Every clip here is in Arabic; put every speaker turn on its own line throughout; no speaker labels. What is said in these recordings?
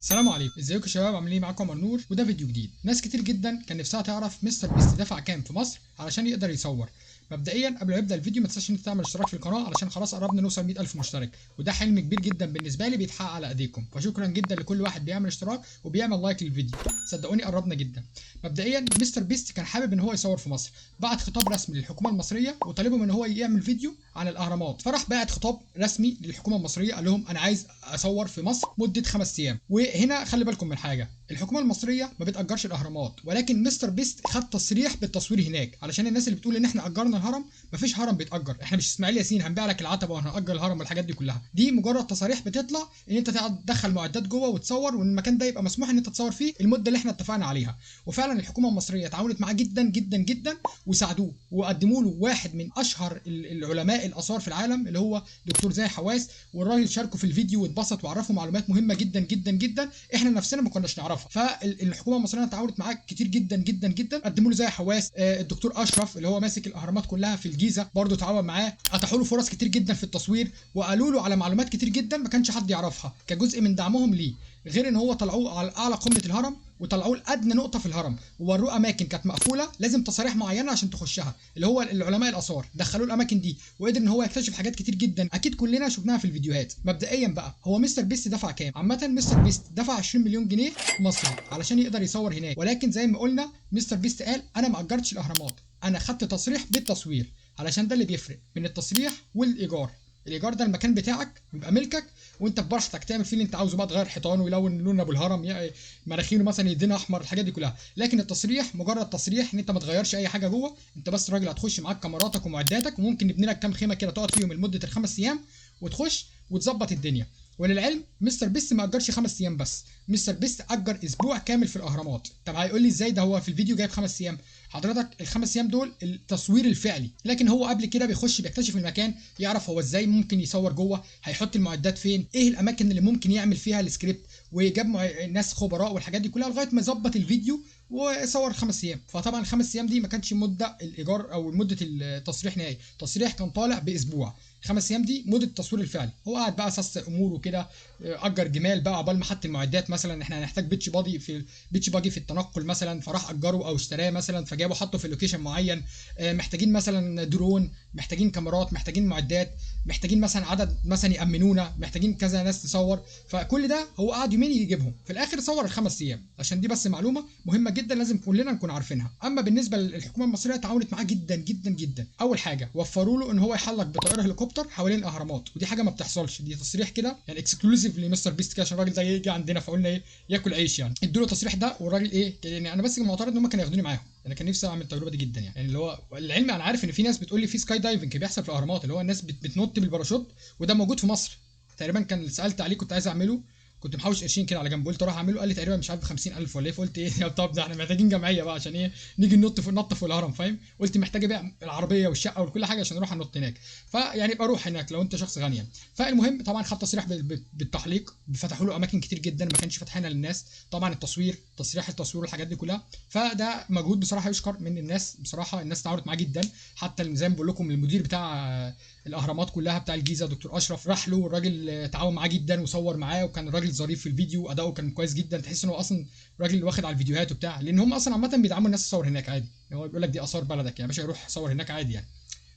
السلام عليكم، ازيكم يا شباب؟ عاملين ايه؟ معاكم عمر نور، وده فيديو جديد. ناس كتير جدا كان نفسها تعرف مستر بيست دفع كام في مصر علشان يقدر يصور. مبدئيا قبل ما يبدا الفيديو ما تنساش ان انت تعمل اشتراك في القناه علشان خلاص قربنا نوصل 100000 مشترك، وده حلم كبير جدا بالنسبه لي بيتحقق على ايديكم، فشكرا جدا لكل واحد بيعمل اشتراك وبيعمل لايك للفيديو. صدقوني قربنا جدا. مبدئيا مستر بيست كان حابب ان هو يصور في مصر، بعت خطاب رسمي للحكومه المصريه وطالبهم ان هو يعمل فيديو عن الاهرامات، فراح بعت خطاب رسمي للحكومه المصريه قال لهم انا عايز اصور في مصر مده 5 ايام. وهنا خلي بالكم من حاجه، الحكومه المصريه ما بتاجرش الاهرامات، ولكن مستر بيست خد تصريح بالتصوير هناك. علشان الناس اللي بتقول ان احنا اجرنا الهرم، مفيش هرم بيتاجر، احنا مش اسماعيل ياسين هنبيع لك العتبه وهنأجر الهرم والحاجات دي كلها. دي مجرد تصاريح بتطلع ان انت تقعد تدخل معدات جوه وتصور، وان المكان ده يبقى مسموح ان انت تصور فيه المده اللي احنا اتفقنا عليها. وفعلا الحكومه المصريه تعاونت معاه جدا جدا جدا وساعدوه وقدموا له واحد من اشهر العلماء الاثار في العالم اللي هو دكتور زاهي حواس، والراجل شاركه في الفيديو واتبسط وعرفه معلومات مهمه جدا جدا جدا احنا نفسنا ما كناش نعرفها. فالحكومه المصريه تعاونت معاه كتير جدا جدا جدا، قدموا له زي حواس. الدكتور اشرف اللي هو ماسك الاهرامات كلها في الجيزه برضه تعاون معاه، اتاحوا له فرص كتير جدا في التصوير، وقالوا له على معلومات كتير جدا ما كانش حد يعرفها كجزء من دعمهم ليه. غير ان هو طلعوه على اعلى قمه الهرم وطلعوه لادنى نقطه في الهرم، ووروه اماكن كانت مقفوله لازم تصاريح معينه عشان تخشها، اللي هو العلماء الاثار دخلوه الاماكن دي، وقدر ان هو يكتشف حاجات كتير جدا اكيد كلنا شفناها في الفيديوهات. مبدئيا بقى هو مستر بيست دفع كام؟ عامه مستر بيست دفع 20 مليون جنيه مصري علشان يقدر يصور هناك، ولكن زي ما قلنا مستر بيست قال انا ما اجرتش الاهرامات، انا خدت تصريح بالتصوير، علشان ده اللي بيفرق بين التصريح والايجار. الايجار ده المكان بتاعك بيبقى ملكك، وانت براحتك تعمل فيه اللي انت عاوزه بقى، تغير حيطان ويلون لون ابو الهرم، يعني مناخيره مثلا يدينا احمر، الحاجات دي كلها. لكن التصريح مجرد تصريح ان انت ما تغيرش اي حاجه جوه، انت بس راجل هتخش معاك كاميراتك ومعداتك، وممكن نبني لك كام خيمه كده تقعد فيهم لمده ال5 ايام وتخش وتظبط الدنيا. وللعلم مستر بيست ما اجرش 5 ايام بس، مستر بيست اجر اسبوع كامل في الاهرامات. طب هيقول لي ازاي ده هو في الفيديو جايب 5 ايام؟ حضرتك ال5 ايام دول التصوير الفعلي، لكن هو قبل كده بيخش بيكتشف المكان، يعرف هو ازاي ممكن يصور جوه، هيحط المعدات فين، ايه الاماكن اللي ممكن يعمل فيها السكريبت، وجاب ناس خبراء والحاجات دي كلها لغايه ما يظبط الفيديو وصور 5 ايام. فطبعا ال5 ايام دي ما كانش مده الايجار او مده التصريح نهائي، التصريح كان طالع باسبوع. 5 ايام دي مده التصوير الفعلي، هو قاعد بقى اساس امور وكده، اجر جمال بقى عقبال ما حط المعدات، مثلا احنا هنحتاج بيتش باجي في التنقل مثلا، فراح اجره او اشتراه مثلا فجابه حطه في لوكيشن معين. محتاجين مثلا درون، محتاجين كاميرات، محتاجين معدات، محتاجين مثلا عدد مثلا يامنونا، محتاجين كذا ناس تصور، فكل ده هو قعد يومين يجيبهم، في الاخر صور ال5 ايام. عشان دي بس معلومه مهمه جدا لازم كلنا نكون عارفينها. اما بالنسبه للحكومه المصريه تعاونت معاه جدا جدا جدا. اول حاجه وفروا له ان هو يحلق بطائره هليكوبتر حوالين الاهرامات، ودي حاجه ما بتحصلش، دي تصريح كده يعني اكسكلوسيف لمستر بيست كده، عشان الراجل ده يجي عندنا فقلنا ايه ياكل عيش يعني. ادوا له التصريح ده، والراجل ايه يعني، انا بس معترض ان هم كانوا ياخدوني معاهم، انا كان نفسي اعمل التجربه دي جدا يعني اللي هو العلم. انا عارف ان في ناس بتقول لي في سكاي دايفنج بيحصل في الاهرامات، اللي هو الناس بتنط بالباراشوت، وده موجود في مصر تقريبا. كان سالت عليه كنت عايز اعمله، كنت محوش قرشين كده على جنب، قلت اروح اعمله، قال لي تقريبا مش عارف ب 50000 ولا ايه، فقلت ايه طب ده احنا محتاجين جمعيه بقى عشان ايه نيجي ننط فوق الهرم، فاهم؟ قلت محتاجه بقى العربيه والشقه وكل حاجه عشان نروح ننط هناك، فيعني ابقى اروح هناك لو انت شخص غني يعني. فالمهم طبعا خد تصريح بالتحليق، فتحوا له اماكن كتير جدا ما كانش فاتحينها للناس، طبعا التصوير، تصريح التصوير والحاجات دي كلها. فده مجهود بصراحه يشكر من الناس، بصراحه الناس تعاونت معاه جدا. حتى زي ما بقول لكم المدير بتاع الاهرامات كلها بتاع الجيزه دكتور اشرف راح له، الراجل تعاون معاه جدا وصور معاه، وكان الراجل ظريف في الفيديو، اداؤه كان كويس جدا، تحس ان هو اصلا راجل واخد على الفيديوهات وبتاع، لان هم اصلا عامه بيدعموا الناس تصور هناك عادي، هو بيقول لك دي اثار بلدك يعني باشا، يروح صور هناك عادي يعني.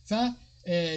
ف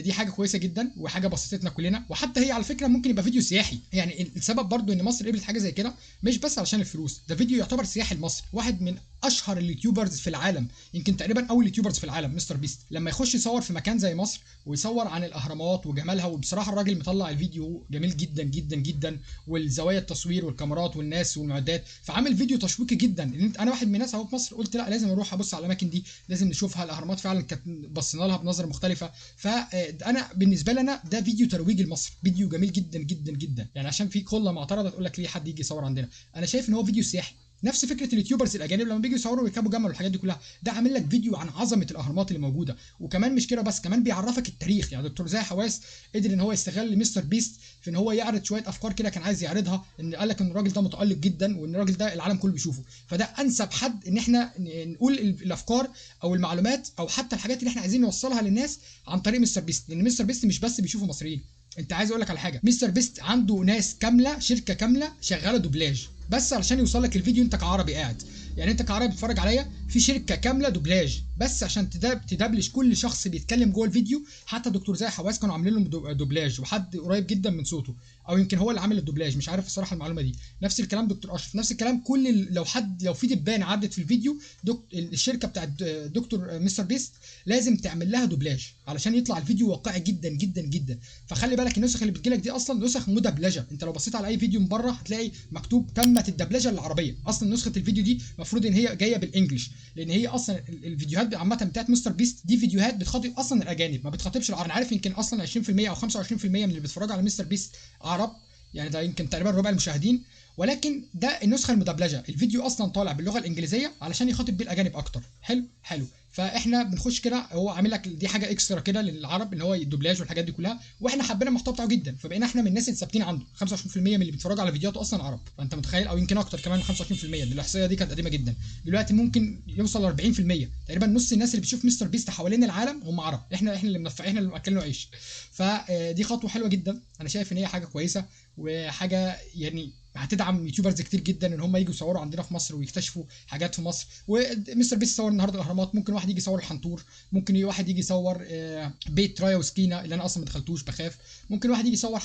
دي حاجه كويسه جدا وحاجه بسطتنا كلنا، وحتى هي على فكره ممكن يبقى فيديو سياحي يعني. السبب برضو ان مصر قبلت حاجه زي كده مش بس علشان الفلوس، ده فيديو يعتبر سياحي لمصر. واحد من اشهر اليوتيوبرز في العالم، يمكن تقريبا اول يوتيوبرز في العالم مستر بيست، لما يخش يصور في مكان زي مصر ويصور عن الاهرامات وجمالها، وبصراحه الراجل مطلع الفيديو جميل جدا جدا جدا، والزوايا التصوير والكاميرات والناس والمعدات، فعامل فيديو تشويقي جدا. ان انا واحد من الناس اهو في مصر قلت لا لازم اروح ابص على الاماكن دي، لازم نشوفها، الاهرامات فعلا كانت بصينا لها بنظره مختلفه. فانا بالنسبه لنا ده فيديو ترويجي لمصر، فيديو جميل جدا جدا جدا يعني. عشان في كل معترضه تقول لك ليه حد يجي يصور عندنا، انا شايف ان هو فيديو سياحي، نفس فكره اليوتيوبرز الاجانب لما بييجوا يصوروا ويركبوا جمل والحاجات دي كلها، ده عامل لك فيديو عن عظمه الاهرامات اللي موجوده. وكمان مش كده بس، كمان بيعرفك التاريخ يعني. دكتور زاهي حواس قدر ان هو يستغل مستر بيست في ان هو يعرض شويه افكار كده كان عايز يعرضها، ان قال لك ان الراجل ده متالق جدا، وان الراجل ده العالم كله بيشوفه، فده انسب حد ان احنا نقول الافكار او المعلومات او حتى الحاجات اللي احنا عايزين نوصلها للناس عن طريق مستر بيست، لان مستر بيست مش بس بيشوفوا مصريين. انت عايز اقول لك على حاجه، مستر بيست عنده ناس كامله، شركه كامله شغاله دوبلاج، بس علشان يوصل لك الفيديو انت كعربي قاعد. يعني انت كعربي بتتفرج عليا في شركه كامله دوبلاج بس عشان تدبلج كل شخص بيتكلم جوه الفيديو. حتى دكتور زي حواس كانوا عاملين له دوبلاج، وحد قريب جدا من صوته، او يمكن هو اللي عامل الدوبلاج، مش عارف الصراحه المعلومه دي. نفس الكلام دكتور اشرف، نفس الكلام. لو في دبانه عدت في الفيديو، الشركه بتاعت دكتور مستر بيست لازم تعمل لها دوبلاج علشان يطلع الفيديو واقعي جدا جدا جدا. فخلي بالك النسخ اللي بتجيلك دي اصلا نسخ مدبلجه. انت لو بصيت على اي فيديو من بره هتلاقي مكتوب تمت الدبلجه للعربيه. اصلا نسخه الفيديو دي المفروض ان هي جايه بالانجلش، لان هي اصلا الفيديوهات عامه بتاعت مستر بيست دي فيديوهات بتخاطب اصلا الاجانب، ما بتخاطبش العرب. انا عارف يمكن اصلا 20% او 25% من اللي بيتفرجوا على مستر بيست عرب، يعني ده يمكن تقريبا ربع المشاهدين. ولكن ده النسخه المدبلجه، الفيديو اصلا طالع باللغه الانجليزيه علشان يخاطب بيه الاجانب اكتر. حلو حلو. فاحنا بنخش كده، هو عامل لك دي حاجه اكسترا كده للعرب اللي هو الدوبلاج والحاجات دي كلها، واحنا حبينا المحتوى بتاعه جدا، فبقينا احنا من الناس اللي ثابتين عنده. 25% من اللي بيتفرجوا على فيديوهاته اصلا عرب، فانت متخيل؟ او يمكن اكتر كمان من 25%. الاحصائيه دي كانت قديمه جدا، دلوقتي ممكن يوصل ل 40%. تقريبا نص الناس اللي بتشوف مستر بيست حوالين العالم هم عرب. احنا اللي منفعين، احنا اللي ماكلينه عيش. فدي خطوه حلوه جدا، انا شايف ان هي حاجه كويسه، وحاجه يعني هتدعم يوتيوبرز كتير جدا ان هم يجوا يصوروا عندنا في مصر ويكتشفوا حاجات في مصر. ومستر بيست صور النهارده الاهرامات، ممكن واحد يجي يصور الحنطور، ممكن واحد يجي يصور بيت رايا وسكينه اللي انا اصلا ما دخلتوش بخاف، ممكن واحد يجي يصور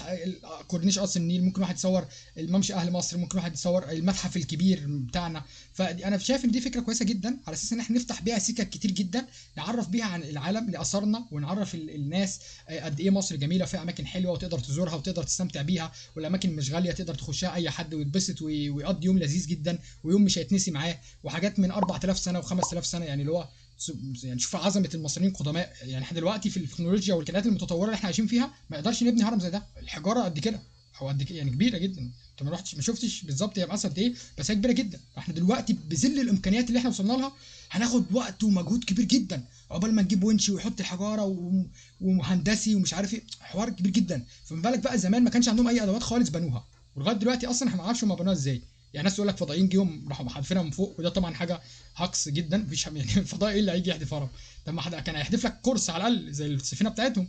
كورنيش قصر النيل، ممكن واحد يصور الممشى اهل مصر، ممكن واحد يصور المتحف الكبير بتاعنا. فانا شايف ان دي فكره كويسه جدا، على اساس ان احنا نفتح بيها سكك كتير جدا، نعرف بيها عن العالم لاثارنا، ونعرف الناس قد ايه مصر جميله وفيها اماكن حلوه وتقدر تزورها وتقدر تستمتع بيها، والاماكن مش غاليه تقدر تخشها اي حد ويتبسط ويقضي يوم لذيذ جدا، ويوم مش هيتنسي معاه. وحاجات من 4000 سنه و5000 سنه، يعني اللي هو يعني شوف عظمه المصريين القدماء. يعني احنا دلوقتي في التكنولوجيا والكائنات المتطوره اللي احنا عايشين فيها ما نقدرش نبني هرم زي ده. الحجاره قد كده او قد كده، يعني كبيره جدا. انت ما شفتش بالظبط هي مقاسها قد ايه، بس هي كبيره جدا. فاحنا دلوقتي بذل الامكانيات اللي احنا وصلنا لها هناخد وقت ومجهود كبير جدا عقبال ما نجيب ونش ويحط الحجاره ومهندسي ومش عارف ايه، حوار كبير جدا. فما بالك بقى زمان ما كانش عندهم اي ادوات خالص بنوها، ولغايه دلوقتي اصلا احنا ما نعرفش هم بنوها ازاي. يعني ناس تقول لك فضائيين جيهم راحوا حادفينها من فوق، وده طبعا حاجه هكس جدا. مفيش يعني فضائي ايه اللي هيجي يحدف هرم؟ طب ما حد كان هيحدف لك كورس على الاقل زي السفينه بتاعتهم.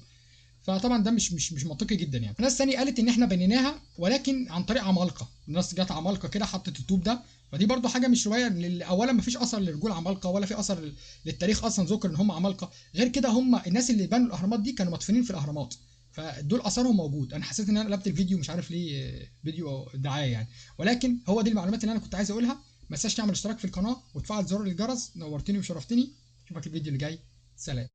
فطبعا ده مش منطقي جدا. يعني ناس تاني قالت ان احنا بنيناها ولكن عن طريق عمالقه، الناس جت عمالقه كده حطت الطوب ده. فدي برضو حاجه مش روايه، اولا مفيش اثر لرجول عمالقه، ولا في اثر للتاريخ اصلا ذكر ان هم عمالقه. غير كده هم الناس اللي بنوا الاهرامات دي كانوا مدفونين في الاهرامات، فدول اثرهم موجود. انا حسيت ان انا قلبت الفيديو مش عارف ليه فيديو دعايه يعني، ولكن هو دي المعلومات اللي انا كنت عايز اقولها. ما تنساش تعمل اشتراك في القناه وتفعل زر الجرس. نورتني وشرفتني. اشوفك الفيديو اللي جاي. سلام.